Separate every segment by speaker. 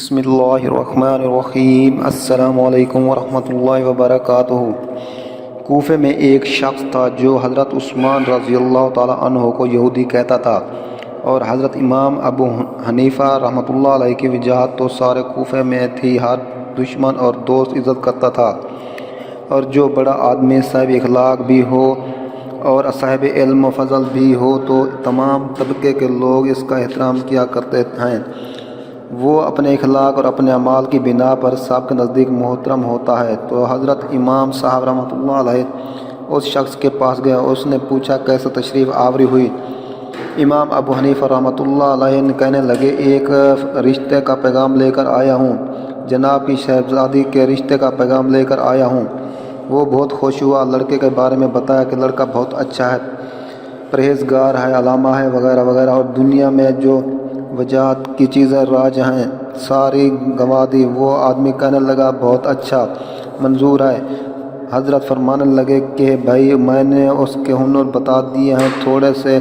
Speaker 1: بسم اللہ الرحمن الرحیم۔ السلام علیکم ورحمۃ اللہ وبرکاتہ۔ کوفے میں ایک شخص تھا جو حضرت عثمان رضی اللہ تعالیٰ عنہ کو یہودی کہتا تھا، اور حضرت امام ابو حنیفہ رحمۃ اللہ علیہ کی وجاہت تو سارے کوفے میں تھی، ہر دشمن اور دوست عزت کرتا تھا، اور جو بڑا آدمی صاحب اخلاق بھی ہو اور صاحب علم و فضل بھی ہو تو تمام طبقے کے لوگ اس کا احترام کیا کرتے ہیں۔ وہ اپنے اخلاق اور اپنے اعمال کی بنا پر سب کے نزدیک محترم ہوتا ہے۔ تو حضرت امام صاحب رحمۃ اللہ علیہ اس شخص کے پاس گیا، اس نے پوچھا کیسے تشریف آوری ہوئی؟ امام ابو حنیفہ رحمۃ اللہ علیہ کہنے لگے، ایک رشتے کا پیغام لے کر آیا ہوں، جناب کی شہزادی کے رشتے کا پیغام لے کر آیا ہوں۔ وہ بہت خوش ہوا، لڑکے کے بارے میں بتایا کہ لڑکا بہت اچھا ہے، پرہیزگار ہے، علامہ ہے وغیرہ وغیرہ، اور دنیا میں جو وجاہت کی چیزیں راج ہیں ساری گنوا دی۔ وہ آدمی کہنے لگا بہت اچھا، منظور ہے۔ حضرت فرمانے لگے کہ بھائی میں نے اس کے ہنر بتا دیے ہیں، تھوڑے سے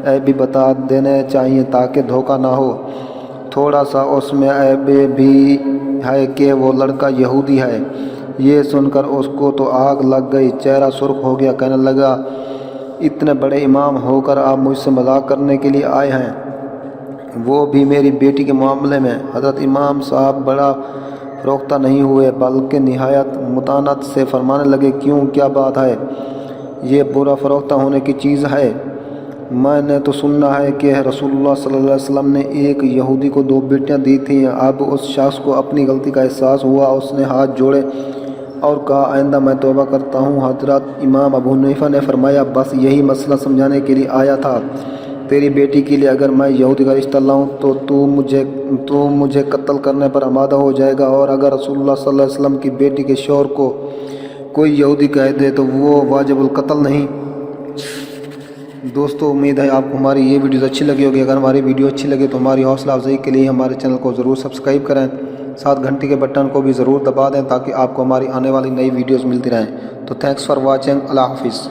Speaker 1: عیب بھی بتا دینے چاہیے تاکہ دھوکہ نہ ہو۔ تھوڑا سا اس میں عیب بھی ہے کہ وہ لڑکا یہودی ہے۔ یہ سن کر اس کو تو آگ لگ گئی، چہرہ سرخ ہو گیا، کہنے لگا اتنے بڑے امام ہو کر آپ مجھ سے مذاق کرنے کے لیے آئے ہیں، وہ بھی میری بیٹی کے معاملے میں؟ حضرت امام صاحب بڑا فروختہ نہیں ہوئے بلکہ نہایت متانت سے فرمانے لگے، کیوں، کیا بات ہے؟ یہ برا فروختہ ہونے کی چیز ہے؟ میں نے تو سنا ہے کہ رسول اللہ صلی اللہ علیہ وسلم نے ایک یہودی کو 2 بیٹیاں دی تھیں۔ اب اس شخص کو اپنی غلطی کا احساس ہوا، اس نے ہاتھ جوڑے اور کہا آئندہ میں توبہ کرتا ہوں۔ حضرت امام ابو حنیفہ نے فرمایا بس یہی مسئلہ سمجھانے کے لیے آیا تھا، تیری بیٹی کے لیے اگر میں یہودی کا رشتہ لاؤں تو تو مجھے قتل کرنے پر آمادہ ہو جائے گا، اور اگر رسول اللہ صلی اللہ علیہ وسلم کی بیٹی کے شوہر کو کوئی یہودی کہہ دے تو وہ واجب القتل نہیں۔ دوستو، امید ہے آپ کو ہماری یہ ویڈیوز اچھی لگی ہوگی۔ اگر ہماری ویڈیو اچھی لگے تو ہماری حوصلہ افزائی کے لیے ہمارے چینل کو ضرور سبسکرائب کریں، ساتھ گھنٹی کے بٹن کو بھی ضرور دبا دیں تاکہ آپ کو ہماری آنے والی نئی ویڈیوز ملتی رہیں۔ تو تھینکس فار واچنگ، اللہ حافظ۔